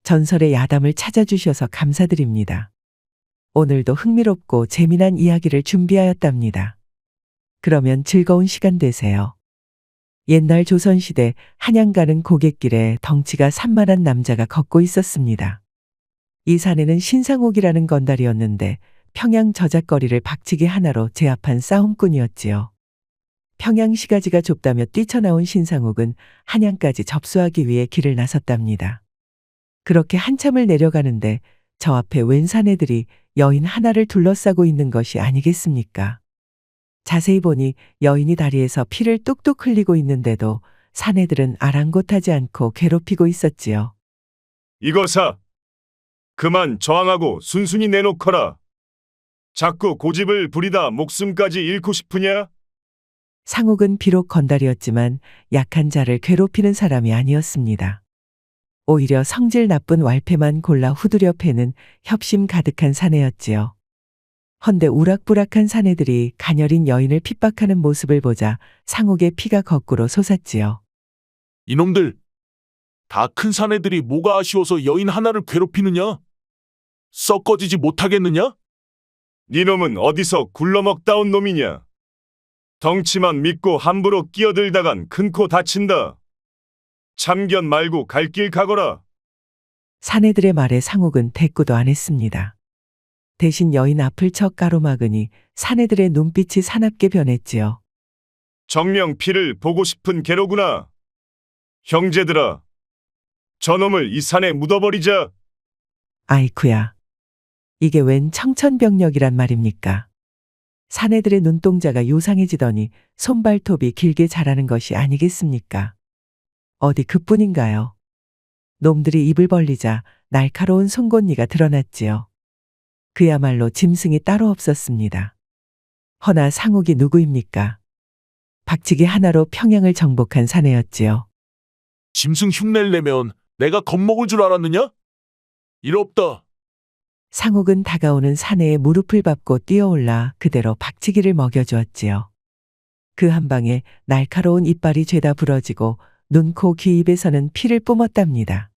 전설의 야담을 찾아주셔서 감사드립니다. 오늘도 흥미롭고 재미난 이야기를 준비하였답니다. 그러면 즐거운 시간 되세요. 옛날 조선시대 한양 가는 고갯길에 덩치가 산만한 남자가 걷고 있었습니다. 이 사내는 신상옥이라는 건달이었는데 평양 저잣거리를 박치기 하나로 제압한 싸움꾼이었지요. 평양 시가지가 좁다며 뛰쳐나온 신상옥은 한양까지 접수하기 위해 길을 나섰답니다. 그렇게 한참을 내려가는데 저 앞에 웬 사내들이 여인 하나를 둘러싸고 있는 것이 아니겠습니까? 자세히 보니 여인이 다리에서 피를 뚝뚝 흘리고 있는데도 사내들은 아랑곳하지 않고 괴롭히고 있었지요. 이거사! 그만 저항하고 순순히 내놓거라. 자꾸 고집을 부리다 목숨까지 잃고 싶으냐? 상옥은 비록 건달이었지만 약한 자를 괴롭히는 사람이 아니었습니다. 오히려 성질 나쁜 왈패만 골라 후두려 패는 협심 가득한 사내였지요. 헌데 우락부락한 사내들이 가녀린 여인을 핍박하는 모습을 보자 상옥의 피가 거꾸로 솟았지요. 이놈들! 다 큰 사내들이 뭐가 아쉬워서 여인 하나를 괴롭히느냐? 썩 꺼지지 못하겠느냐? 니놈은 어디서 굴러먹다 온 놈이냐? 덩치만 믿고 함부로 끼어들다간 큰 코 다친다. 참견 말고 갈 길 가거라. 사내들의 말에 상옥은 대꾸도 안 했습니다. 대신 여인 앞을 척 가로막으니 사내들의 눈빛이 사납게 변했지요. 정령 피를 보고 싶은 개로구나. 형제들아, 저놈을 이 산에 묻어버리자. 아이쿠야. 이게 웬 청천벽력이란 말입니까? 사내들의 눈동자가 요상해지더니 손발톱이 길게 자라는 것이 아니겠습니까? 어디 그뿐인가요? 놈들이 입을 벌리자 날카로운 송곳니가 드러났지요. 그야말로 짐승이 따로 없었습니다. 허나 상옥이 누구입니까? 박치기 하나로 평양을 정복한 사내였지요. 짐승 흉내를 내면 내가 겁먹을 줄 알았느냐? 일 없다. 상옥은 다가오는 사내의 무릎을 밟고 뛰어올라 그대로 박치기를 먹여주었지요. 그 한 방에 날카로운 이빨이 죄다 부러지고 눈, 코, 귀, 입에서는 피를 뿜었답니다.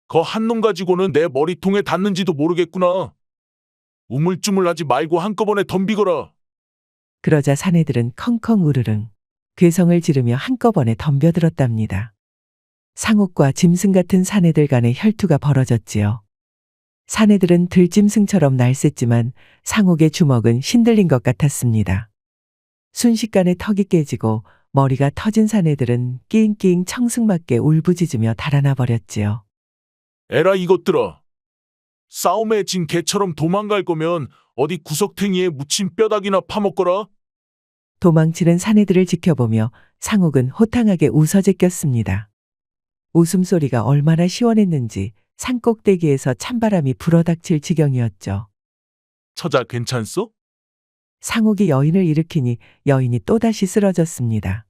거 한 놈 가지고는 내 머리통에 닿는지도 모르겠구나. 우물쭈물하지 말고 한꺼번에 덤비거라. 그러자 사내들은 컹컹 우르릉 괴성을 지르며 한꺼번에 덤벼들었답니다. 상옥과 짐승 같은 사내들 간의 혈투가 벌어졌지요. 사내들은 들짐승처럼 날쌈지만 상옥의 주먹은 신들린 것 같았습니다. 순식간에 턱이 깨지고 머리가 터진 사내들은 낑낑 청승맞게 울부짖으며 달아나 버렸지요. 에라 이것들아. 싸움에 진 개처럼 도망갈 거면 어디 구석탱이에 묻힌 뼈다귀나 파먹거라. 도망치는 사내들을 지켜보며 상옥은 호탕하게 웃어 제꼈습니다. 웃음소리가 얼마나 시원했는지 산꼭대기에서 찬바람이 불어닥칠 지경이었죠. 처자 괜찮소? 상옥이 여인을 일으키니 여인이 또다시 쓰러졌습니다.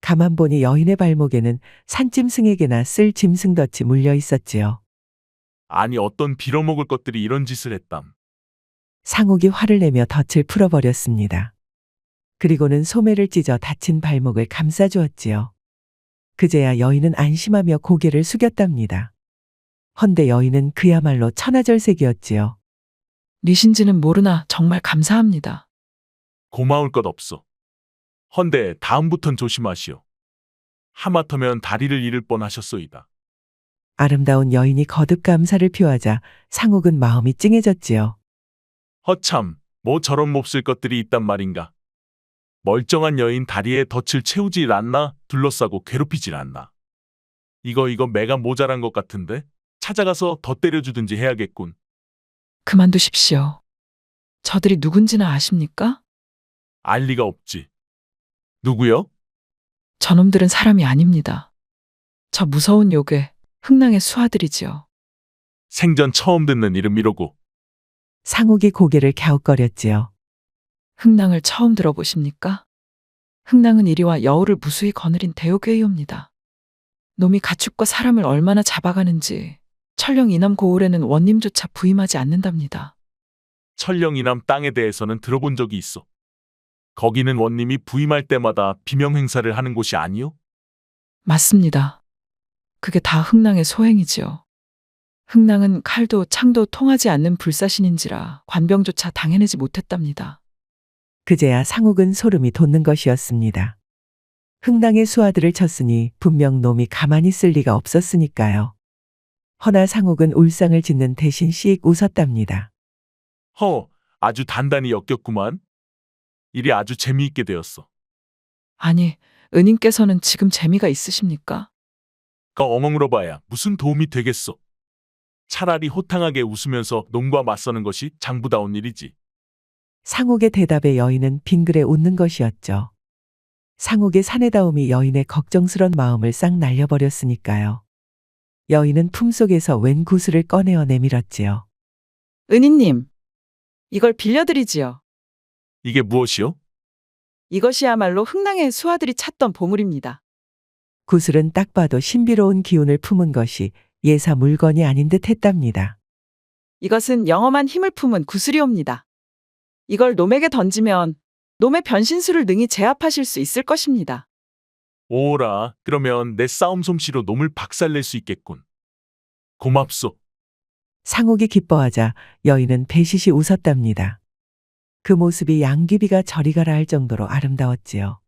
가만 보니 여인의 발목에는 산짐승에게나 쓸 짐승덫이 물려 있었지요. 아니 어떤 빌어먹을 것들이 이런 짓을 했담. 상옥이 화를 내며 덫을 풀어버렸습니다. 그리고는 소매를 찢어 다친 발목을 감싸주었지요. 그제야 여인은 안심하며 고개를 숙였답니다. 헌데 여인은 그야말로 천하절색이었지요. 리신지는 모르나 정말 감사합니다. 고마울 것 없어. 헌데 다음부턴 조심하시오. 하마터면 다리를 잃을 뻔하셨소이다. 아름다운 여인이 거듭 감사를 표하자 상옥은 마음이 찡해졌지요. 허참, 뭐 저런 몹쓸 것들이 있단 말인가. 멀쩡한 여인 다리에 덫을 채우질 않나 둘러싸고 괴롭히질 않나. 이거 매가 모자란 것 같은데 찾아가서 더 때려주든지 해야겠군. 그만두십시오. 저들이 누군지는 아십니까? 알 리가 없지. 누구요? 저놈들은 사람이 아닙니다. 저 무서운 요괴, 흥랑의 수하들이지요. 생전 처음 듣는 이름이로고. 상옥이 고개를 갸웃거렸지요. 흥랑을 처음 들어보십니까? 흥랑은 이리와 여우를 무수히 거느린 대요괴이옵니다. 놈이 가축과 사람을 얼마나 잡아가는지 철령 이남 고을에는 원님조차 부임하지 않는답니다. 철령 이남 땅에 대해서는 들어본 적이 있어. 거기는 원님이 부임할 때마다 비명 행사를 하는 곳이 아니요? 맞습니다. 그게 다 흥랑의 소행이지요. 흥낭은 칼도 창도 통하지 않는 불사신인지라 관병조차 당해내지 못했답니다. 그제야 상욱은 소름이 돋는 것이었습니다. 흥낭의 수하들을 쳤으니 분명 놈이 가만히 있을 리가 없었으니까요. 허나 상욱은 울상을 짓는 대신 씩 웃었답니다. 아주 단단히 엮였구만. 일이 아주 재미있게 되었어. 아니, 은인께서는 지금 재미가 있으십니까? 엉엉울어봐야 무슨 도움이 되겠소. 차라리 호탕하게 웃으면서 놈과 맞서는 것이 장부다운 일이지. 상욱의 대답에 여인은 빙그레 웃는 것이었죠. 상욱의 사내다움이 여인의 걱정스런 마음을 싹 날려버렸으니까요. 여인은 품속에서 웬 구슬을 꺼내어 내밀었지요. 은인님, 이걸 빌려드리지요. 이게 무엇이요? 이것이야말로 흥낭의 수하들이 찾던 보물입니다. 구슬은 딱 봐도 신비로운 기운을 품은 것이 예사 물건이 아닌 듯 했답니다. 이것은 영험한 힘을 품은 구슬이옵니다. 이걸 놈에게 던지면 놈의 변신술을 능히 제압하실 수 있을 것입니다. 오라, 그러면 내 싸움 솜씨로 놈을 박살낼 수 있겠군. 고맙소. 상욱이 기뻐하자 여인은 배시시 웃었답니다. 그 모습이 양귀비가 저리 가라 할 정도로 아름다웠지요.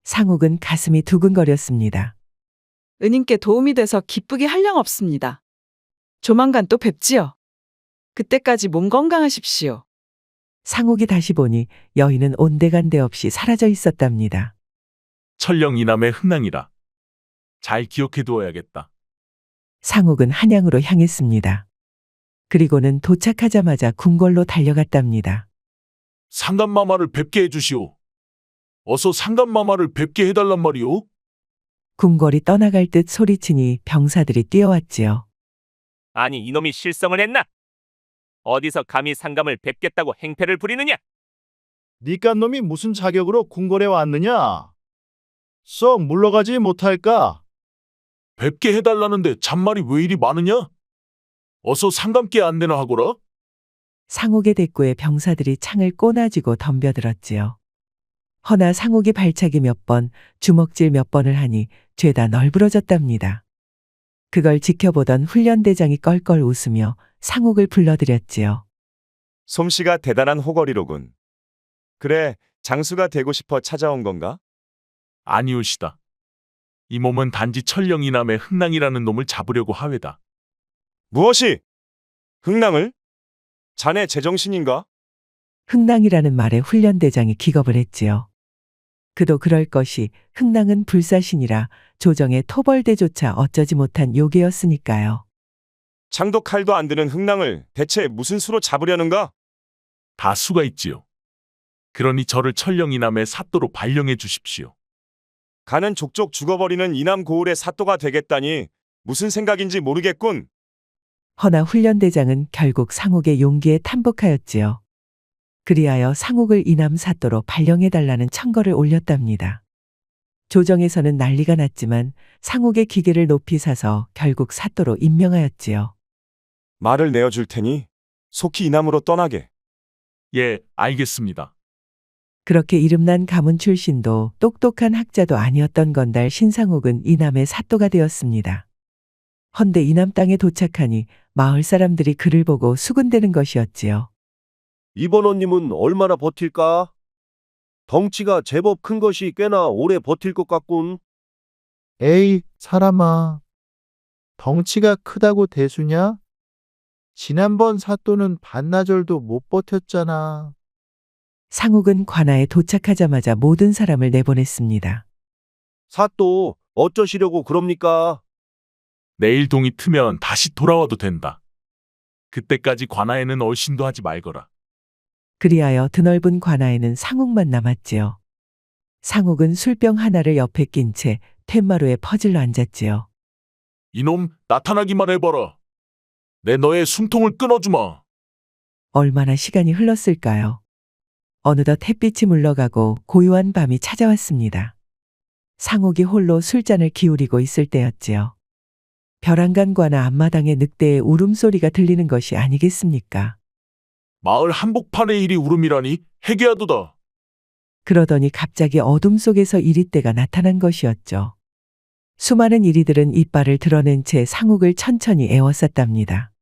상욱은 가슴이 두근거렸습니다. 은인께 도움이 돼서 기쁘게 한량 없습니다. 조만간 또 뵙지요. 그때까지 몸 건강하십시오. 상욱이 다시 보니 여인은 온데간데 없이 사라져 있었답니다. 천령 이남의 흥낭이라. 잘 기억해 두어야겠다. 상욱은 한양으로 향했습니다. 그리고는 도착하자마자 궁궐로 달려갔답니다. 상감마마를 뵙게 해주시오. 어서 상감마마를 뵙게 해달란 말이오. 궁궐이 떠나갈 듯 소리치니 병사들이 뛰어왔지요. 아니 이놈이 실성을 했나? 어디서 감히 상감을 뵙겠다고 행패를 부리느냐? 니깟 놈이 무슨 자격으로 궁궐에 왔느냐? 썩 물러가지 못할까? 뵙게 해달라는데 잔말이 왜 이리 많으냐? 어서 상감께 안내나 하거라. 상욱의 대꾸에 병사들이 창을 꼬나쥐고 덤벼들었지요. 허나 상욱이 발차기 몇 번, 주먹질 몇 번을 하니 죄다 널브러졌답니다. 그걸 지켜보던 훈련대장이 껄껄 웃으며 상욱을 불러들였지요. 솜씨가 대단한 호거리로군. 그래, 장수가 되고 싶어 찾아온 건가? 아니오시다. 이 몸은 단지 천령 이남의 흥낭이라는 놈을 잡으려고 하외다. 무엇이? 흥낭을? 자네 제정신인가? 흥낭이라는 말에 훈련대장이 기겁을 했지요. 그도 그럴 것이 흥낭은 불사신이라 조정의 토벌대조차 어쩌지 못한 요괴였으니까요. 창도 칼도 안 드는 흥낭을 대체 무슨 수로 잡으려는가? 다 수가 있지요. 그러니 저를 천령 이남의 사또로 발령해 주십시오. 가는 족족 죽어버리는 이남 고을의 사또가 되겠다니 무슨 생각인지 모르겠군. 허나 훈련대장은 결국 상욱의 용기에 탐복하였지요. 그리하여 상욱을 이남 사또로 발령해달라는 청거를 올렸답니다. 조정에서는 난리가 났지만 상욱의 기계를 높이 사서 결국 사또로 임명하였지요. 말을 내어줄 테니 속히 이남으로 떠나게. 예, 알겠습니다. 그렇게 이름난 가문 출신도 똑똑한 학자도 아니었던 건달 신상욱은 이남의 사또가 되었습니다. 헌데 이남 땅에 도착하니 마을 사람들이 그를 보고 수군대는 것이었지요. 이번호님은 얼마나 버틸까? 덩치가 제법 큰 것이 꽤나 오래 버틸 것 같군. 에이, 사람아. 덩치가 크다고 대수냐? 지난번 사또는 반나절도 못 버텼잖아. 상욱은 관아에 도착하자마자 모든 사람을 내보냈습니다. 사또, 어쩌시려고 그럽니까? 내일 동이 트면 다시 돌아와도 된다. 그때까지 관아에는 얼씬도 하지 말거라. 그리하여 드넓은 관아에는 상욱만 남았지요. 상욱은 술병 하나를 옆에 낀 채 텐마루에 퍼질러 앉았지요. 이놈 나타나기만 해봐라. 내 너의 숨통을 끊어주마. 얼마나 시간이 흘렀을까요? 어느덧 햇빛이 물러가고 고요한 밤이 찾아왔습니다. 상욱이 홀로 술잔을 기울이고 있을 때였지요. 벼랑간 관아 앞마당에 늑대의 울음소리가 들리는 것이 아니겠습니까? 마을 한복판의 일이 울음이라니 해괴하도다. 그러더니 갑자기 어둠 속에서 이리떼가 나타난 것이었죠. 수많은 이리들은 이빨을 드러낸 채 상욱을 천천히 에워쌌답니다.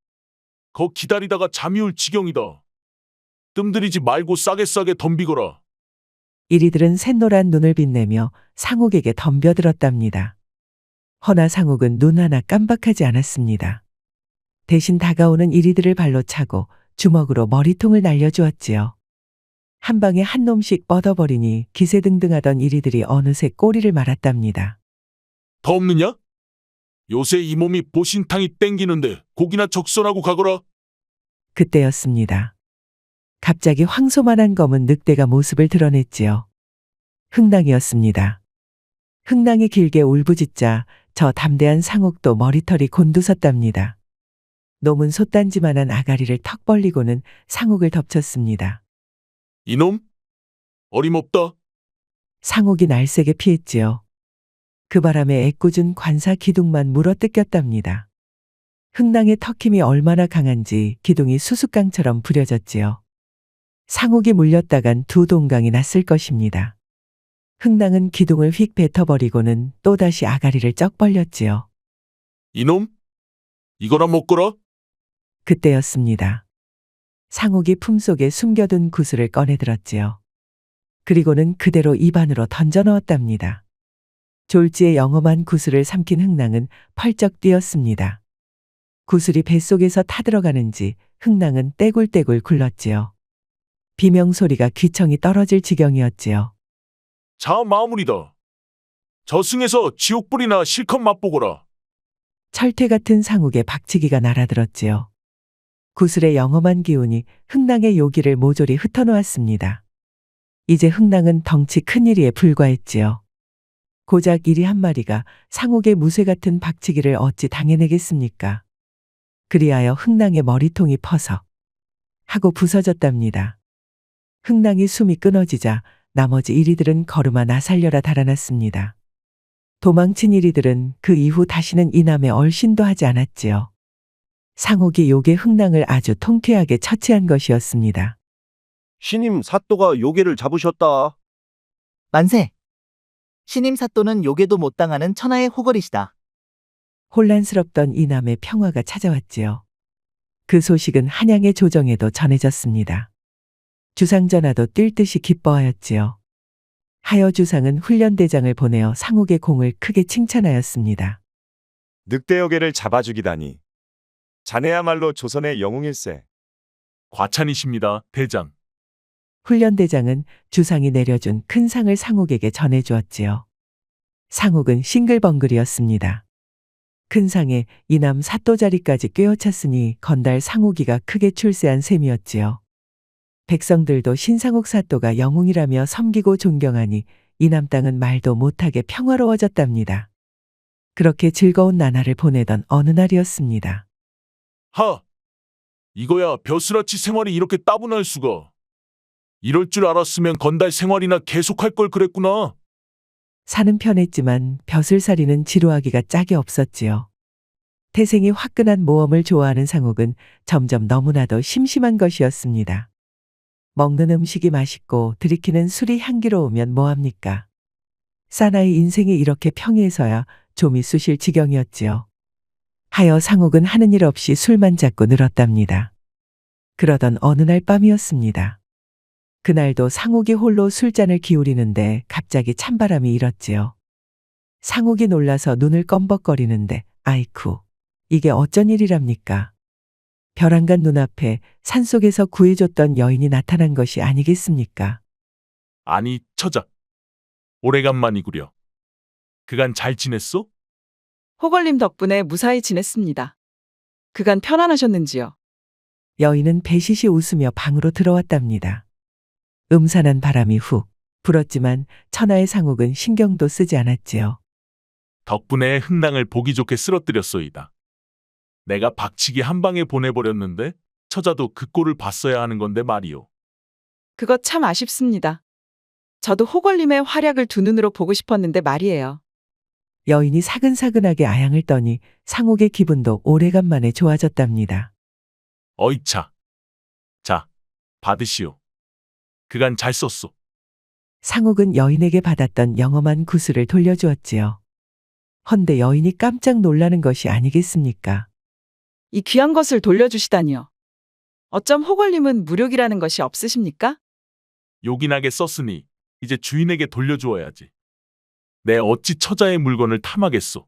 거 기다리다가 잠이 올 지경이다. 뜸들이지 말고 싸게 덤비거라. 이리들은 샛노란 눈을 빛내며 상욱에게 덤벼들었답니다. 허나 상욱은 눈 하나 깜박하지 않았습니다. 대신 다가오는 이리들을 발로 차고 주먹으로 머리통을 날려주었지요. 한 방에 한 놈씩 뻗어버리니 기세등등하던 이리들이 어느새 꼬리를 말았답니다. 더 없느냐? 요새 이 몸이 보신탕이 땡기는데 고기나 적선하고 가거라. 그때였습니다. 갑자기 황소만한 검은 늑대가 모습을 드러냈지요. 흥낭이었습니다. 흥낭이 길게 울부짖자 저 담대한 상욱도 머리털이 곤두섰답니다. 놈은 솥단지만한 아가리를 턱 벌리고는 상욱을 덮쳤습니다. 이놈? 어림없다. 상욱이 날쌔게 피했지요. 그 바람에 애꿎은 관사 기둥만 물어뜯겼답니다. 흥낭의 턱힘이 얼마나 강한지 기둥이 수수깡처럼 부려졌지요. 상욱이 물렸다간 두 동강이 났을 것입니다. 흥낭은 기둥을 휙 뱉어버리고는 또다시 아가리를 쩍 벌렸지요. 이놈? 이거나 먹거라. 그때였습니다. 상욱이 품속에 숨겨둔 구슬을 꺼내들었지요. 그리고는 그대로 입안으로 던져 넣었답니다. 졸지에 영험한 구슬을 삼킨 흥낭은 펄쩍 뛰었습니다. 구슬이 뱃속에서 타들어가는지 흥낭은 떼굴떼굴 굴렀지요. 비명소리가 귀청이 떨어질 지경이었지요. 자 마무리다. 저승에서 지옥불이나 실컷 맛보거라. 철퇴 같은 상욱의 박치기가 날아들었지요. 구슬의 영험한 기운이 흥낭의 요기를 모조리 흩어놓았습니다. 이제 흥낭은 덩치 큰이리에 불과했지요. 고작 이리 한 마리가 상욱의 무쇠 같은 박치기를 어찌 당해내겠습니까? 그리하여 흥낭의 머리통이 퍼서 하고 부서졌답니다. 흥낭이 숨이 끊어지자 나머지 이리들은 걸음아 나 살려라 달아났습니다. 도망친 이리들은 그 이후 다시는 이남의 얼씬도 하지 않았지요. 상욱이 요괴 흥낭을 아주 통쾌하게 처치한 것이었습니다. 신임 사또가 요괴를 잡으셨다. 만세! 신임 사또는 요괴도 못 당하는 천하의 호걸이시다. 혼란스럽던 이남의 평화가 찾아왔지요. 그 소식은 한양의 조정에도 전해졌습니다. 주상전하도 뛸 듯이 기뻐하였지요. 하여 주상은 훈련대장을 보내어 상욱의 공을 크게 칭찬하였습니다. 늑대여개를 잡아 죽이다니. 자네야말로 조선의 영웅일세. 과찬이십니다, 대장. 훈련대장은 주상이 내려준 큰 상을 상욱에게 전해주었지요. 상욱은 싱글벙글이었습니다. 큰 상에 이남 사또 자리까지 꿰어찼으니 건달 상욱이가 크게 출세한 셈이었지요. 백성들도 신상욱 사또가 영웅이라며 섬기고 존경하니 이남 땅은 말도 못하게 평화로워졌답니다. 그렇게 즐거운 나날을 보내던 어느 날이었습니다. 하! 이거야 벼슬아치 생활이 이렇게 따분할 수가. 이럴 줄 알았으면 건달 생활이나 계속할 걸 그랬구나. 사는 편했지만 벼슬살이는 지루하기가 짝이 없었지요. 태생이 화끈한 모험을 좋아하는 상욱은 점점 너무나도 심심한 것이었습니다. 먹는 음식이 맛있고 들이키는 술이 향기로우면 뭐합니까? 사나이 인생이 이렇게 평이해서야 좀이 쑤실 지경이었지요. 하여 상욱은 하는 일 없이 술만 잡고 늘었답니다. 그러던 어느 날 밤이었습니다. 그날도 상욱이 홀로 술잔을 기울이는데 갑자기 찬바람이 일었지요. 상욱이 놀라서 눈을 껌벅거리는데 아이쿠, 이게 어쩐 일이랍니까? 벼랑간 눈앞에 산속에서 구해줬던 여인이 나타난 것이 아니겠습니까? 아니, 처자. 오래간만이구려. 그간 잘 지냈어? 호걸님 덕분에 무사히 지냈습니다. 그간 편안하셨는지요? 여인은 배시시 웃으며 방으로 들어왔답니다. 음산한 바람이 훅 불었지만 천하의 상욱은 신경도 쓰지 않았지요. 덕분에 흥낭을 보기 좋게 쓰러뜨렸소이다. 내가 박치기 한 방에 보내버렸는데 처자도 그 꼴을 봤어야 하는 건데 말이오. 그것 참 아쉽습니다. 저도 호걸님의 활약을 두 눈으로 보고 싶었는데 말이에요. 여인이 사근사근하게 아양을 떠니 상욱의 기분도 오래간만에 좋아졌답니다. 어이차. 자, 받으시오. 그간 잘 썼소. 상욱은 여인에게 받았던 영험한 구슬을 돌려주었지요. 헌데 여인이 깜짝 놀라는 것이 아니겠습니까? 이 귀한 것을 돌려주시다니요. 어쩜 호걸님은 무력이라는 것이 없으십니까? 요긴하게 썼으니 이제 주인에게 돌려주어야지. 내 어찌 처자의 물건을 탐하겠소.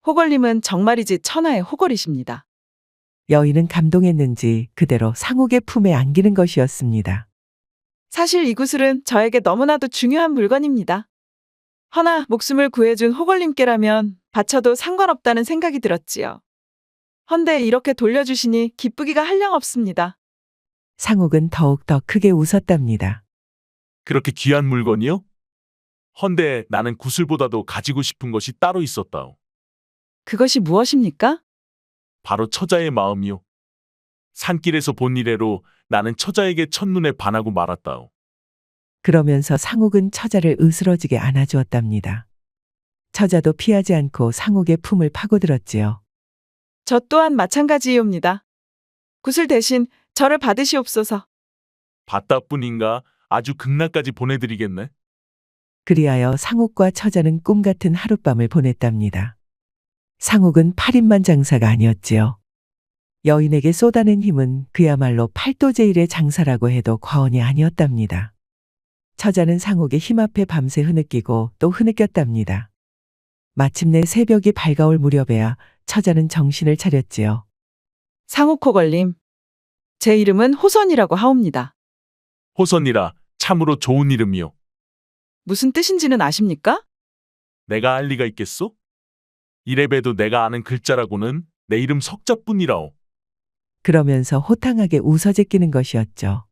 호걸님은 정말이지 천하의 호걸이십니다. 여인은 감동했는지 그대로 상옥의 품에 안기는 것이었습니다. 사실 이 구슬은 저에게 너무나도 중요한 물건입니다. 허나 목숨을 구해준 호걸님께라면 바쳐도 상관없다는 생각이 들었지요. 헌데 이렇게 돌려주시니 기쁘기가 한량없습니다. 상옥은 더욱 더 크게 웃었답니다. 그렇게 귀한 물건이요? 헌데 나는 구슬보다도 가지고 싶은 것이 따로 있었다오. 그것이 무엇입니까? 바로 처자의 마음이요. 산길에서 본 이래로 나는 처자에게 첫눈에 반하고 말았다오. 그러면서 상옥은 처자를 으스러지게 안아주었답니다. 처자도 피하지 않고 상옥의 품을 파고들었지요. 저 또한 마찬가지이옵니다. 구슬 대신 저를 받으시옵소서. 받다뿐인가 아주 극락까지 보내드리겠네. 그리하여 상옥과 처자는 꿈같은 하룻밤을 보냈답니다. 상옥은 8인만 장사가 아니었지요. 여인에게 쏟아낸 힘은 그야말로 팔도제일의 장사라고 해도 과언이 아니었답니다. 처자는 상옥의 힘 앞에 밤새 흐느끼고 또 흐느꼈답니다. 마침내 새벽이 밝아올 무렵에야 처자는 정신을 차렸지요. 상옥호걸님, 제 이름은 호선이라고 하옵니다. 호선이라 참으로 좋은 이름이요. 무슨 뜻인지는 아십니까? 내가 알 리가 있겠소? 이래봬도 내가 아는 글자라고는 내 이름 석자뿐이라오. 그러면서 호탕하게 웃어 제끼는 것이었죠.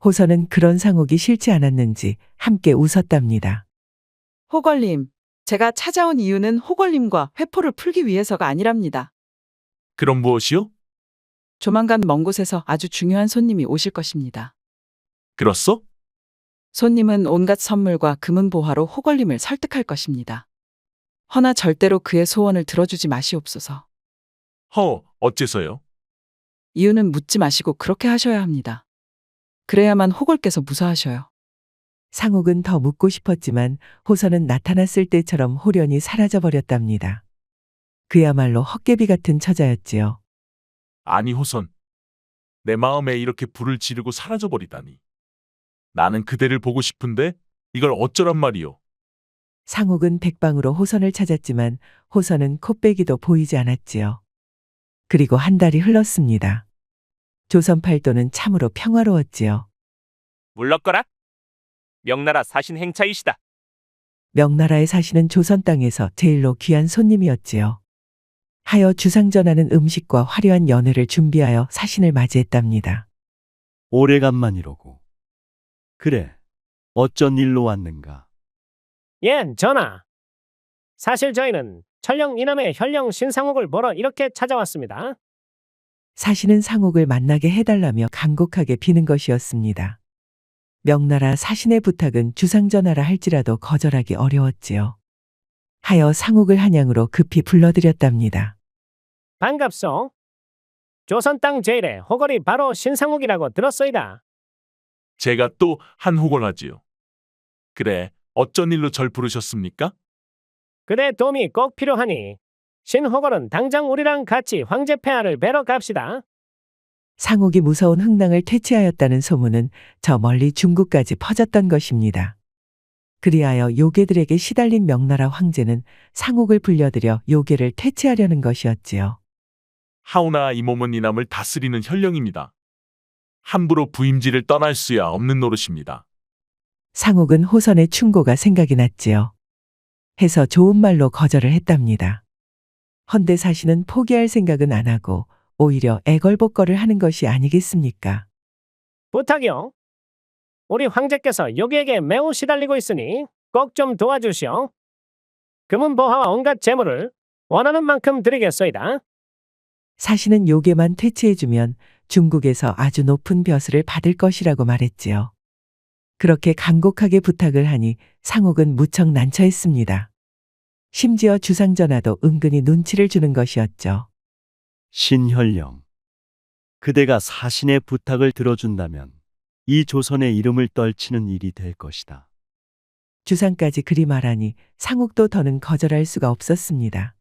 호선은 그런 상옥이 싫지 않았는지 함께 웃었답니다. 호걸님, 제가 찾아온 이유는 호걸님과 회포를 풀기 위해서가 아니랍니다. 그럼 무엇이요? 조만간 먼 곳에서 아주 중요한 손님이 오실 것입니다. 그렇소? 손님은 온갖 선물과 금은보화로 호걸님을 설득할 것입니다. 허나 절대로 그의 소원을 들어주지 마시옵소서. 어째서요? 이유는 묻지 마시고 그렇게 하셔야 합니다. 그래야만 호걸께서 무사하셔요. 상옥은 더 묻고 싶었지만 호선은 나타났을 때처럼 홀연히 사라져 버렸답니다. 그야말로 헛개비 같은 처자였지요. 아니 호선. 내 마음에 이렇게 불을 지르고 사라져버리다니. 나는 그대를 보고 싶은데 이걸 어쩌란 말이오. 상옥은 백방으로 호선을 찾았지만 호선은 코빼기도 보이지 않았지요. 그리고 한 달이 흘렀습니다. 조선 팔도는 참으로 평화로웠지요. 물러거라. 명나라 사신 행차이시다. 명나라에 사시는 조선 땅에서 제일로 귀한 손님이었지요. 하여 주상전하는 음식과 화려한 연회를 준비하여 사신을 맞이했답니다. 오래간만이로고. 그래, 어쩐 일로 왔는가? 예, 전하. 사실 저희는 천령 이남의 현령 신상옥을 보러 이렇게 찾아왔습니다. 사신은 상옥을 만나게 해달라며 간곡하게 비는 것이었습니다. 명나라 사신의 부탁은 주상전하라 할지라도 거절하기 어려웠지요. 하여 상옥을 한양으로 급히 불러들였답니다. 반갑소. 조선 땅 제일의 호걸이 바로 신상옥이라고 들었소이다. 제가 또 한 호걸하지요. 그래, 어쩐 일로 절 부르셨습니까? 그대 도움이 꼭 필요하니 신호걸은 당장 우리랑 같이 황제 폐하를 뵈러 갑시다. 상옥이 무서운 흥랑을 퇴치하였다는 소문은 저 멀리 중국까지 퍼졌던 것입니다. 그리하여 요괴들에게 시달린 명나라 황제는 상옥을 불려들여 요괴를 퇴치하려는 것이었지요. 하오나 이 몸은 이남을 다스리는 현령입니다. 함부로 부임지를 떠날 수야 없는 노릇입니다. 상옥은 호선의 충고가 생각이 났지요. 해서 좋은 말로 거절을 했답니다. 헌데 사신은 포기할 생각은 안 하고 오히려 애걸복걸을 하는 것이 아니겠습니까? 부탁이요. 우리 황제께서 요괴에게 매우 시달리고 있으니 꼭 좀 도와주시오. 금은보화와 온갖 재물을 원하는 만큼 드리겠소이다. 사신은 요괴만 퇴치해주면 중국에서 아주 높은 벼슬을 받을 것이라고 말했지요. 그렇게 간곡하게 부탁을 하니 상옥은 무척 난처했습니다. 심지어 주상전하도 은근히 눈치를 주는 것이었죠. 신현령. 그대가 사신의 부탁을 들어준다면 이 조선의 이름을 떨치는 일이 될 것이다. 주상까지 그리 말하니 상욱도 더는 거절할 수가 없었습니다.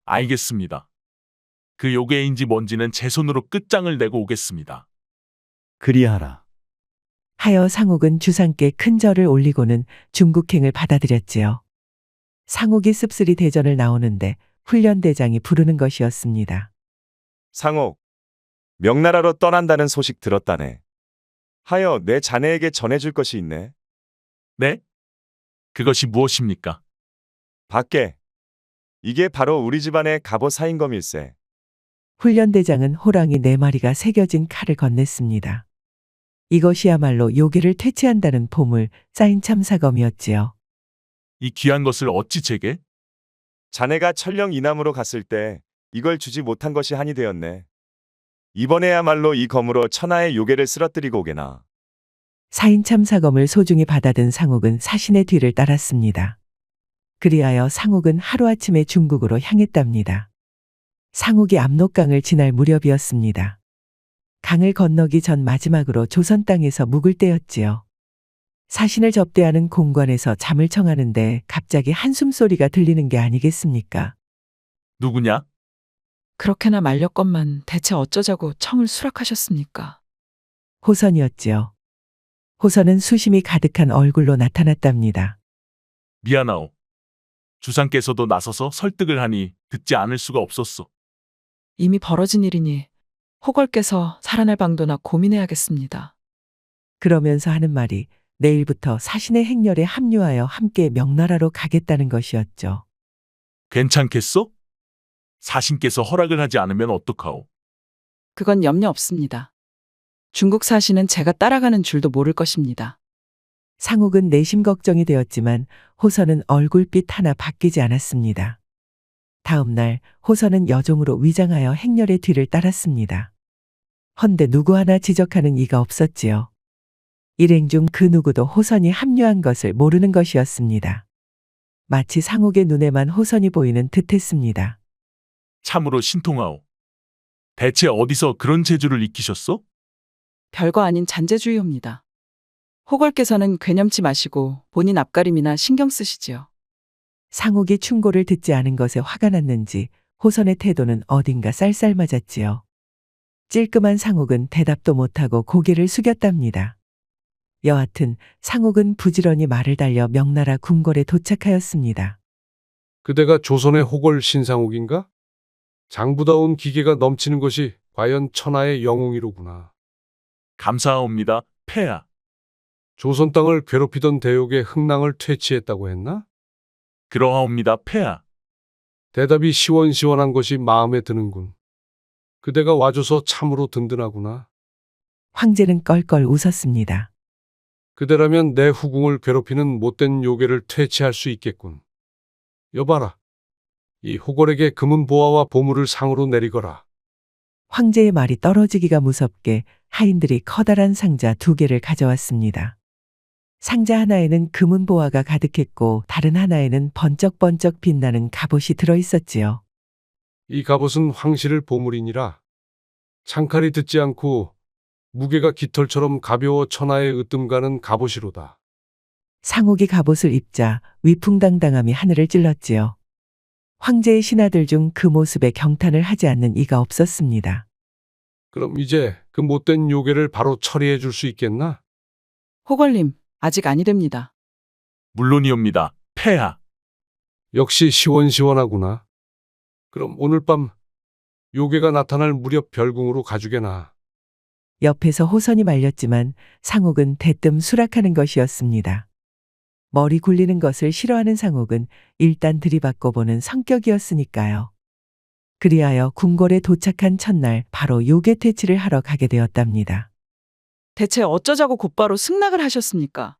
알겠습니다. 그 요괴인지 뭔지는 제 손으로 끝장을 내고 오겠습니다. 그리하라. 하여 상욱은 주상께 큰 절을 올리고는 중국행을 받아들였지요. 상욱이 씁쓸히 대전을 나오는데 훈련대장이 부르는 것이었습니다. 상옥, 명나라로 떠난다는 소식 들었다네. 하여 내 자네에게 전해줄 것이 있네. 네? 그것이 무엇입니까? 밖에. 이게 바로 우리 집안의 갑옷 사인검일세. 훈련대장은 호랑이 4마리가 새겨진 칼을 건넸습니다. 이것이야말로 요괴를 퇴치한다는 보물 쌓인 참사검이었지요. 이 귀한 것을 어찌 제게? 자네가 천령 이남으로 갔을 때 이걸 주지 못한 것이 한이 되었네. 이번에야말로 이 검으로 천하의 요괴를 쓰러뜨리고 오게나. 사인 참사검을 소중히 받아든 상욱은 사신의 뒤를 따랐습니다. 그리하여 상욱은 하루아침에 중국으로 향했답니다. 상욱이 압록강을 지날 무렵이었습니다. 강을 건너기 전 마지막으로 조선 땅에서 묵을 때였지요. 사신을 접대하는 공관에서 잠을 청하는데 갑자기 한숨소리가 들리는 게 아니겠습니까? 누구냐? 그렇게나 말렸건만 대체 어쩌자고 청을 수락하셨습니까? 호선이었지요. 호선은 수심이 가득한 얼굴로 나타났답니다. 미안하오. 주상께서도 나서서 설득을 하니 듣지 않을 수가 없었소. 이미 벌어진 일이니 호걸께서 살아날 방도나 고민해야겠습니다. 그러면서 하는 말이 내일부터 사신의 행렬에 합류하여 함께 명나라로 가겠다는 것이었죠. 괜찮겠소? 사신께서 허락을 하지 않으면 어떡하오? 그건 염려 없습니다. 중국 사신은 제가 따라가는 줄도 모를 것입니다. 상욱은 내심 걱정이 되었지만 호선은 얼굴빛 하나 바뀌지 않았습니다. 다음 날 호선은 여종으로 위장하여 행렬의 뒤를 따랐습니다. 헌데 누구 하나 지적하는 이가 없었지요. 일행 중 그 누구도 호선이 합류한 것을 모르는 것이었습니다. 마치 상욱의 눈에만 호선이 보이는 듯했습니다. 참으로 신통하오. 대체 어디서 그런 재주를 익히셨소? 별거 아닌 잔재주의옵니다. 호걸께서는 괴념치 마시고 본인 앞가림이나 신경 쓰시지요. 상욱이 충고를 듣지 않은 것에 화가 났는지 호선의 태도는 어딘가 쌀쌀맞았지요. 찔끔한 상욱은 대답도 못하고 고개를 숙였답니다. 여하튼 상욱은 부지런히 말을 달려 명나라 궁궐에 도착하였습니다. 그대가 조선의 호걸 신상옥인가? 장부다운 기계가 넘치는 것이 과연 천하의 영웅이로구나. 감사하옵니다, 폐하. 조선 땅을 괴롭히던 대욕의 흥낭을 퇴치했다고 했나? 그러하옵니다, 폐하. 대답이 시원시원한 것이 마음에 드는군. 그대가 와줘서 참으로 든든하구나. 황제는 껄껄 웃었습니다. 그대라면 내 후궁을 괴롭히는 못된 요괴를 퇴치할 수 있겠군. 여봐라. 이 호걸에게 금은 보화와 보물을 상으로 내리거라. 황제의 말이 떨어지기가 무섭게 하인들이 커다란 상자 2개를 가져왔습니다. 상자 하나에는 금은 보화가 가득했고 다른 하나에는 번쩍번쩍 빛나는 갑옷이 들어있었지요. 이 갑옷은 황실을 보물이니라. 창칼이 듣지 않고 무게가 깃털처럼 가벼워 천하에 으뜸가는 갑옷이로다. 상욱이 갑옷을 입자 위풍당당함이 하늘을 찔렀지요. 황제의 신하들 중 그 모습에 경탄을 하지 않는 이가 없었습니다. 그럼 이제 그 못된 요괴를 바로 처리해 줄 수 있겠나? 호걸님, 아직 아니 됩니다. 물론이옵니다, 폐하. 역시 시원시원하구나. 그럼 오늘 밤 요괴가 나타날 무렵 별궁으로 가주게나. 옆에서 호선이 말렸지만 상욱은 대뜸 수락하는 것이었습니다. 머리 굴리는 것을 싫어하는 상욱은 일단 들이받고 보는 성격이었으니까요. 그리하여 궁궐에 도착한 첫날 바로 요괴 퇴치를 하러 가게 되었답니다. 대체 어쩌자고 곧바로 승낙을 하셨습니까?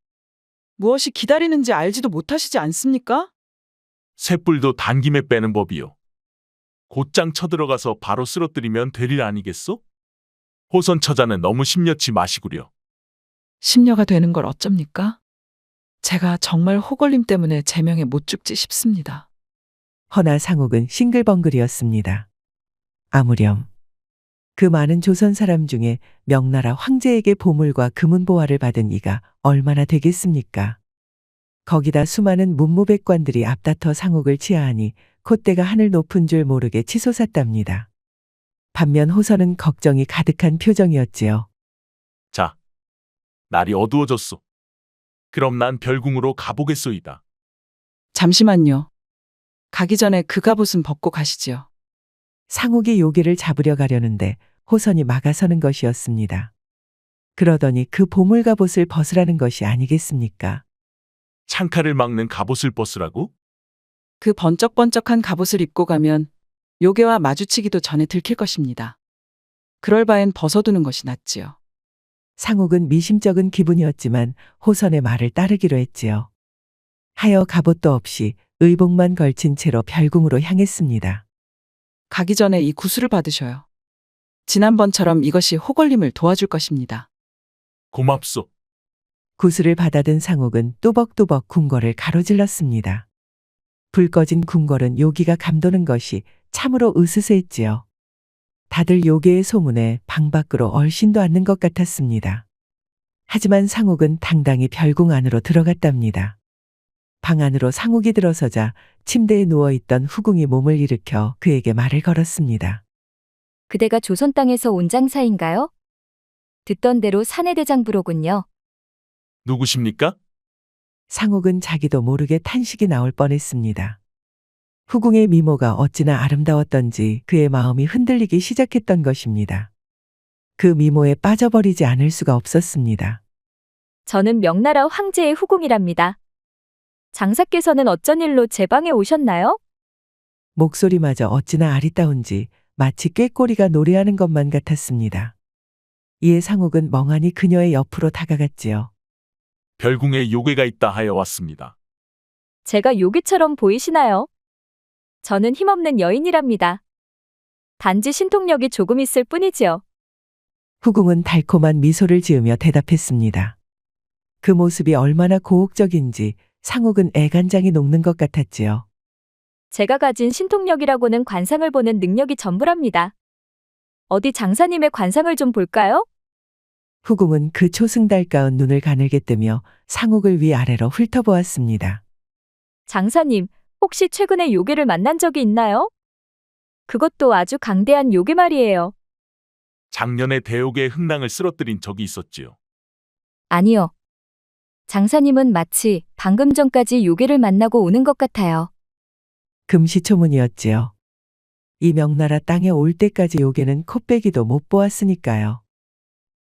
무엇이 기다리는지 알지도 못하시지 않습니까? 쇳불도 단김에 빼는 법이요. 곧장 쳐들어가서 바로 쓰러뜨리면 될 일 아니겠소? 호선 처자는 너무 심려치 마시구려. 심려가 되는 걸 어쩝니까? 제가 정말 호걸님 때문에 제명에 못 죽지 싶습니다. 허나 상욱은 싱글벙글이었습니다. 아무렴. 그 많은 조선 사람 중에 명나라 황제에게 보물과 금은보화를 받은 이가 얼마나 되겠습니까? 거기다 수많은 문무백관들이 앞다퉈 상옥을 치하하니 콧대가 하늘 높은 줄 모르게 치솟았답니다. 반면 호선은 걱정이 가득한 표정이었지요. 자, 날이 어두워졌소. 그럼 난 별궁으로 가보겠소이다. 잠시만요. 가기 전에 그 갑옷은 벗고 가시지요. 상옥이 요괴를 잡으려 가려는데 호선이 막아서는 것이었습니다. 그러더니 그 보물 갑옷을 벗으라는 것이 아니겠습니까? 창칼을 막는 갑옷을 벗으라고? 그 번쩍번쩍한 갑옷을 입고 가면 요괴와 마주치기도 전에 들킬 것입니다. 그럴 바엔 벗어두는 것이 낫지요. 상옥은 미심쩍은 기분이었지만 호선의 말을 따르기로 했지요. 하여 갑옷도 없이 의복만 걸친 채로 별궁으로 향했습니다. 가기 전에 이 구슬을 받으셔요. 지난번처럼 이것이 호걸림을 도와줄 것입니다. 고맙소. 구슬을 받아든 상옥은 또벅또벅 궁궐을 가로질렀습니다. 불 꺼진 궁궐은 요기가 감도는 것이 참으로 으스스했지요. 다들 요괴의 소문에 방 밖으로 얼씬도 않는 것 같았습니다. 하지만 상옥은 당당히 별궁 안으로 들어갔답니다. 방 안으로 상옥이 들어서자 침대에 누워있던 후궁이 몸을 일으켜 그에게 말을 걸었습니다. 그대가 조선 땅에서 온 장사인가요? 듣던 대로 사내대장부로군요. 누구십니까? 상옥은 자기도 모르게 탄식이 나올 뻔했습니다. 후궁의 미모가 어찌나 아름다웠던지 그의 마음이 흔들리기 시작했던 것입니다. 그 미모에 빠져버리지 않을 수가 없었습니다. 저는 명나라 황제의 후궁이랍니다. 장사께서는 어쩐 일로 제 방에 오셨나요? 목소리마저 어찌나 아리따운지 마치 꾀꼬리가 노래하는 것만 같았습니다. 이에 상옥은 멍하니 그녀의 옆으로 다가갔지요. 별궁에 요괴가 있다 하여 왔습니다. 제가 요괴처럼 보이시나요? 저는 힘없는 여인이랍니다. 단지 신통력이 조금 있을 뿐이지요. 후궁은 달콤한 미소를 지으며 대답했습니다. 그 모습이 얼마나 고혹적인지 상옥은 애간장이 녹는 것 같았지요. 제가 가진 신통력이라고는 관상을 보는 능력이 전부랍니다. 어디 장사님의 관상을 좀 볼까요? 후궁은 그 초승달가운 눈을 가늘게 뜨며 상옥을 위아래로 훑어보았습니다. 장사님, 혹시 최근에 요괴를 만난 적이 있나요? 그것도 아주 강대한 요괴 말이에요. 작년에 대욕의 흥랑을 쓰러뜨린 적이 있었지요. 아니요. 장사님은 마치 방금 전까지 요괴를 만나고 오는 것 같아요. 금시초문이었지요. 이 명나라 땅에 올 때까지 요괴는 코빼기도 못 보았으니까요.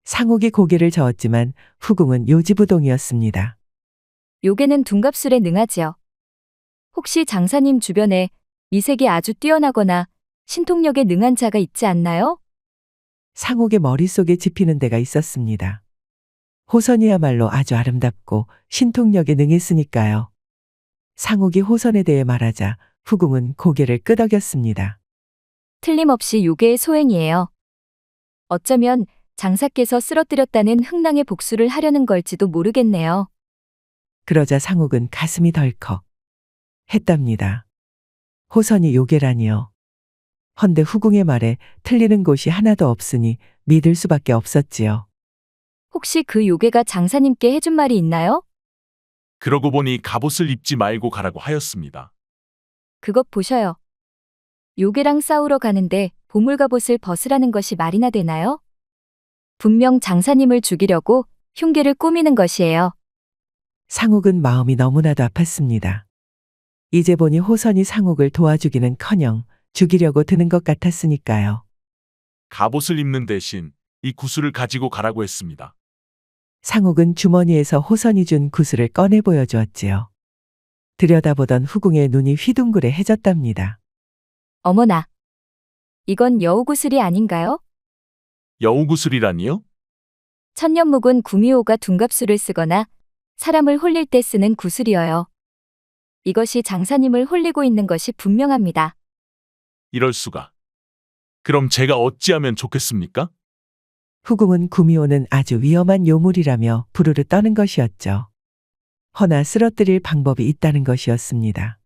상옥이 고개를 저었지만 후궁은 요지부동이었습니다. 요괴는 둔갑술에 능하지요. 혹시 장사님 주변에 이색이 아주 뛰어나거나 신통력에 능한 자가 있지 않나요? 상옥의 머릿속에 집히는 데가 있었습니다. 호선이야말로 아주 아름답고 신통력에 능했으니까요. 상옥이 호선에 대해 말하자 후궁은 고개를 끄덕였습니다. 틀림없이 요괴의 소행이에요. 어쩌면 장사께서 쓰러뜨렸다는 흥랑의 복수를 하려는 걸지도 모르겠네요. 그러자 상옥은 가슴이 덜컥 했답니다. 호선이 요괴라니요. 헌데 후궁의 말에 틀리는 곳이 하나도 없으니 믿을 수밖에 없었지요. 혹시 그 요괴가 장사님께 해준 말이 있나요? 그러고 보니 갑옷을 입지 말고 가라고 하였습니다. 그것 보셔요. 요괴랑 싸우러 가는데 보물 갑옷을 벗으라는 것이 말이나 되나요? 분명 장사님을 죽이려고 흉계를 꾸미는 것이에요. 상옥은 마음이 너무나도 아팠습니다. 이제 보니 호선이 상옥을 도와주기는커녕 죽이려고 드는 것 같았으니까요. 갑옷을 입는 대신 이 구슬을 가지고 가라고 했습니다. 상옥은 주머니에서 호선이 준 구슬을 꺼내 보여주었지요. 들여다보던 후궁의 눈이 휘둥그레해졌답니다. 어머나. 이건 여우구슬이 아닌가요? 여우구슬이라니요? 천년묵은 구미호가 둔갑술을 쓰거나 사람을 홀릴 때 쓰는 구슬이어요. 이것이 장사님을 홀리고 있는 것이 분명합니다. 이럴 수가. 그럼 제가 어찌하면 좋겠습니까? 후궁은 구미호는 아주 위험한 요물이라며 부르르 떠는 것이었죠. 허나 쓰러뜨릴 방법이 있다는 것이었습니다.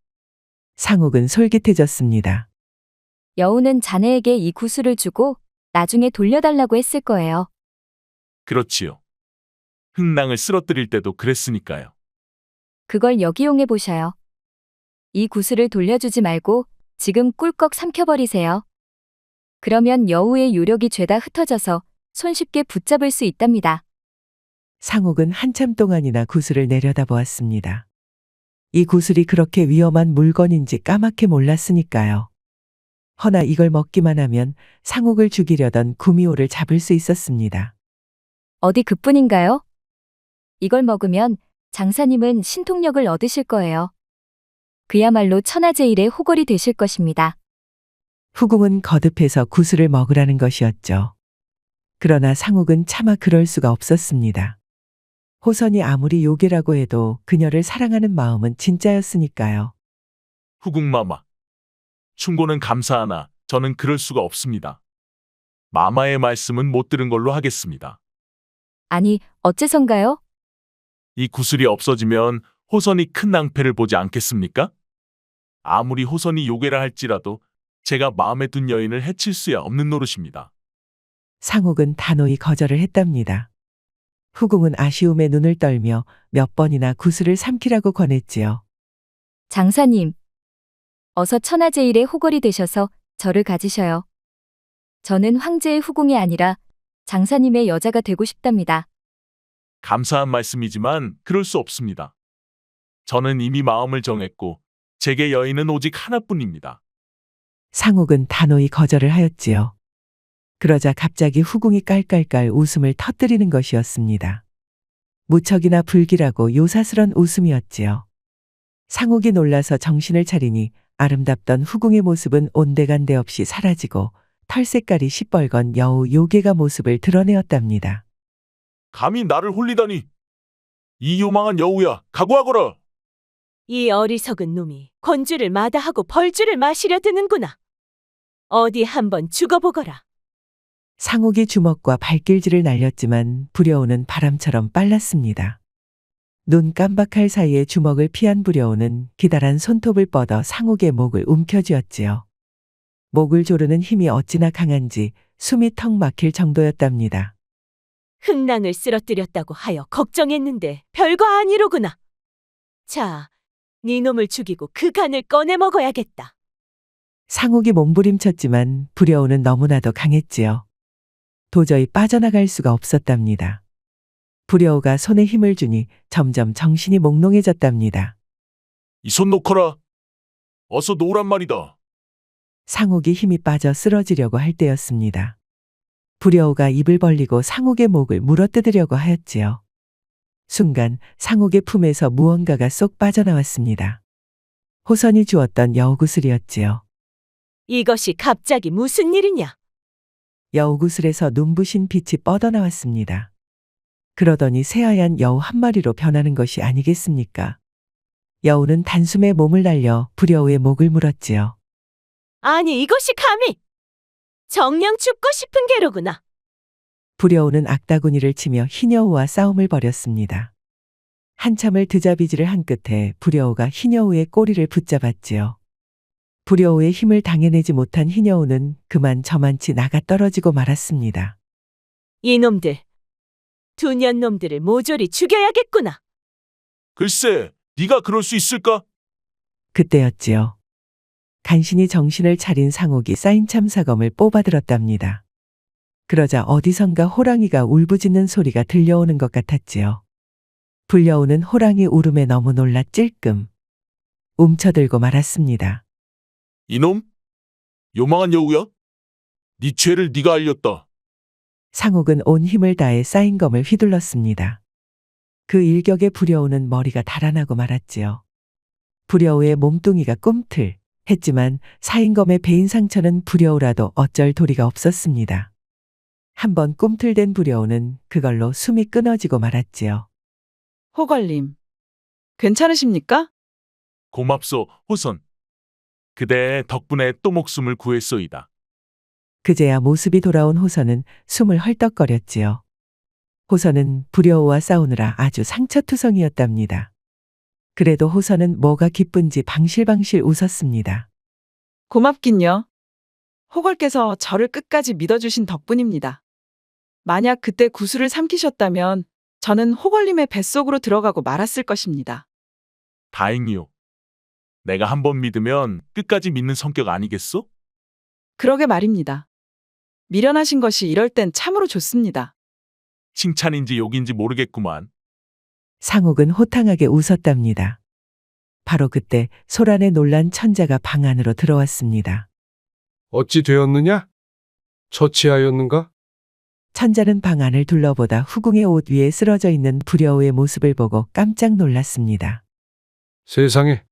상옥은 솔깃해졌습니다. 여우는 자네에게 이 구슬을 주고 나중에 돌려달라고 했을 거예요. 그렇지요. 흥랑을 쓰러뜨릴 때도 그랬으니까요. 그걸 역이용해 보셔요. 이 구슬을 돌려주지 말고 지금 꿀꺽 삼켜버리세요. 그러면 여우의 요력이 죄다 흩어져서 손쉽게 붙잡을 수 있답니다. 상옥은 한참 동안이나 구슬을 내려다보았습니다. 이 구슬이 그렇게 위험한 물건인지 까맣게 몰랐으니까요. 허나 이걸 먹기만 하면 상옥을 죽이려던 구미호를 잡을 수 있었습니다. 어디 그뿐인가요? 이걸 먹으면 장사님은 신통력을 얻으실 거예요. 그야말로 천하제일의 호걸이 되실 것입니다. 후궁은 거듭해서 구슬을 먹으라는 것이었죠. 그러나 상옥은 차마 그럴 수가 없었습니다. 호선이 아무리 요괴라고 해도 그녀를 사랑하는 마음은 진짜였으니까요. 후궁마마. 충고는 감사하나 저는 그럴 수가 없습니다. 마마의 말씀은 못 들은 걸로 하겠습니다. 아니, 어째선가요? 이 구슬이 없어지면 호선이 큰 낭패를 보지 않겠습니까? 아무리 호선이 요괴라 할지라도 제가 마음에 둔 여인을 해칠 수야 없는 노릇입니다. 상옥은 단호히 거절을 했답니다. 후궁은 아쉬움에 눈을 떨며 몇 번이나 구슬을 삼키라고 권했지요. 장사님, 어서 천하제일의 호걸이 되셔서 저를 가지셔요. 저는 황제의 후궁이 아니라 장사님의 여자가 되고 싶답니다. 감사한 말씀이지만 그럴 수 없습니다. 저는 이미 마음을 정했고 제게 여인은 오직 하나뿐입니다. 상옥은 단호히 거절을 하였지요. 그러자 갑자기 후궁이 깔깔깔 웃음을 터뜨리는 것이었습니다. 무척이나 불길하고 요사스런 웃음이었지요. 상옥이 놀라서 정신을 차리니 아름답던 후궁의 모습은 온데간데 없이 사라지고 털색깔이 시뻘건 여우 요괴가 모습을 드러내었답니다. 감히 나를 홀리다니. 이 요망한 여우야, 각오하거라. 이 어리석은 놈이 권주를 마다하고 벌주를 마시려 드는구나. 어디 한번 죽어보거라. 상옥이 주먹과 발길질을 날렸지만 부려오는 바람처럼 빨랐습니다. 눈 깜박할 사이에 주먹을 피한 부려오는 기다란 손톱을 뻗어 상옥의 목을 움켜쥐었지요. 목을 조르는 힘이 어찌나 강한지 숨이 턱 막힐 정도였답니다. 흥낭을 쓰러뜨렸다고 하여 걱정했는데 별거 아니로구나. 자, 네 놈을 죽이고 그 간을 꺼내 먹어야겠다. 상옥이 몸부림쳤지만 부려오는 너무나도 강했지요. 도저히 빠져나갈 수가 없었답니다. 부려오가 손에 힘을 주니 점점 정신이 몽롱해졌답니다. 이 손 놓거라. 어서 놓으란 말이다. 상옥이 힘이 빠져 쓰러지려고 할 때였습니다. 부려오가 입을 벌리고 상옥의 목을 물어뜯으려고 하였지요. 순간 상옥의 품에서 무언가가 쏙 빠져나왔습니다. 호선이 주었던 여우구슬이었지요. 이것이 갑자기 무슨 일이냐? 여우구슬에서 눈부신 빛이 뻗어나왔습니다. 그러더니 새하얀 여우 한 마리로 변하는 것이 아니겠습니까? 여우는 단숨에 몸을 날려 부려오의 목을 물었지요. 아니, 이것이 감히 정녕 죽고 싶은 게로구나. 부려오는 악다구니를 치며 흰여우와 싸움을 벌였습니다. 한참을 드자비질을 한 끝에 부려오가 흰여우의 꼬리를 붙잡았지요. 부려오의 힘을 당해내지 못한 흰여우는 그만 저만치 나가 떨어지고 말았습니다. 이놈들, 두년놈들을 모조리 죽여야겠구나. 글쎄, 네가 그럴 수 있을까? 그때였지요. 간신히 정신을 차린 상옥이 쌓인 참사검을 뽑아들었답니다. 그러자 어디선가 호랑이가 울부짖는 소리가 들려오는 것 같았지요. 불려오는 호랑이 울음에 너무 놀라 찔끔 움쳐들고 말았습니다. 이놈? 요망한 여우야? 네 죄를 네가 알렸다. 상옥은 온 힘을 다해 쌓인 검을 휘둘렀습니다. 그 일격에 부려오는 머리가 달아나고 말았지요. 부려오의 몸뚱이가 꿈틀 했지만 사인검의 베인 상처는 부려오라도 어쩔 도리가 없었습니다. 한번 꿈틀댄 부려오는 그걸로 숨이 끊어지고 말았지요. 호걸님, 괜찮으십니까? 고맙소, 호선. 그대 덕분에 또 목숨을 구했소이다. 그제야 모습이 돌아온 호선은 숨을 헐떡거렸지요. 호선은 부려오와 싸우느라 아주 상처투성이었답니다. 그래도 호선은 뭐가 기쁜지 방실방실 웃었습니다. 고맙긴요. 호걸께서 저를 끝까지 믿어주신 덕분입니다. 만약 그때 구슬을 삼키셨다면 저는 호걸님의 뱃속으로 들어가고 말았을 것입니다. 다행이요. 내가 한번 믿으면 끝까지 믿는 성격 아니겠소? 그러게 말입니다. 미련하신 것이 이럴 땐 참으로 좋습니다. 칭찬인지 욕인지 모르겠구만. 상옥은 호탕하게 웃었답니다. 바로 그때 소란에 놀란 천자가 방 안으로 들어왔습니다. 어찌 되었느냐? 처치하였는가? 천자는 방 안을 둘러보다 후궁의 옷 위에 쓰러져 있는 불여우의 모습을 보고 깜짝 놀랐습니다. 세상에,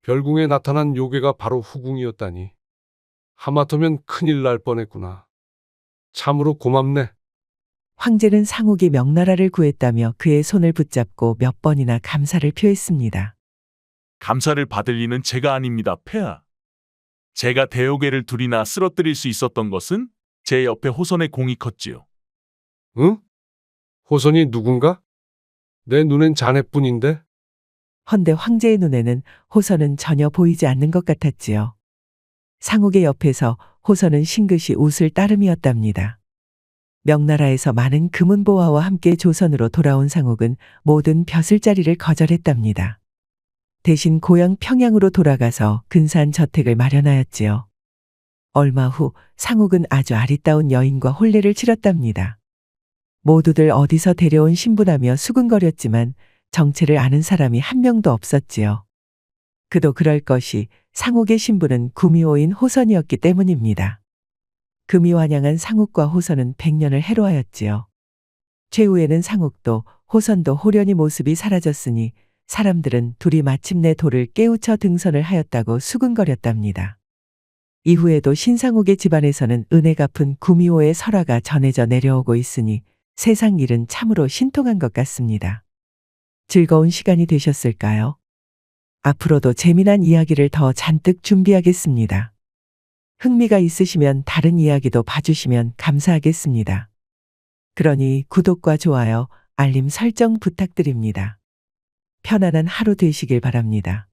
별궁에 나타난 요괴가 바로 후궁이었다니. 하마터면 큰일 날 뻔했구나. 참으로 고맙네. 황제는 상옥이 명나라를 구했다며 그의 손을 붙잡고 몇 번이나 감사를 표했습니다. 감사를 받을 리는 제가 아닙니다, 폐하. 제가 대요괴를 둘이나 쓰러뜨릴 수 있었던 것은 제 옆에 호선의 공이 컸지요. 응? 호선이 누군가? 내 눈엔 자네뿐인데? 헌데 황제의 눈에는 호선은 전혀 보이지 않는 것 같았지요. 상옥의 옆에서 호선은 싱긋이 웃을 따름이었답니다. 명나라에서 많은 금은보화와 함께 조선으로 돌아온 상옥은 모든 벼슬자리를 거절했답니다. 대신 고향 평양으로 돌아가서 근사한 저택을 마련하였지요. 얼마 후 상옥은 아주 아리따운 여인과 혼례를 치렀답니다. 모두들 어디서 데려온 신부라며 수군거렸지만 정체를 아는 사람이 한 명도 없었지요. 그도 그럴 것이 상옥의 신부는 구미호인 호선이었기 때문입니다. 금이 환영한 상옥과 호선은 100년을 해로하였지요. 최후에는 상옥도 호선도 호련히 모습이 사라졌으니 사람들은 둘이 마침내 돌을 깨우쳐 등선을 하였다고 수군거렸답니다. 이후에도 신상옥의 집안에서는 은혜 갚은 구미호의 설화가 전해져 내려오고 있으니 세상 일은 참으로 신통한 것 같습니다. 즐거운 시간이 되셨을까요? 앞으로도 재미난 이야기를 더 잔뜩 준비하겠습니다. 흥미가 있으시면 다른 이야기도 봐주시면 감사하겠습니다. 그러니 구독과 좋아요, 알림 설정 부탁드립니다. 편안한 하루 되시길 바랍니다.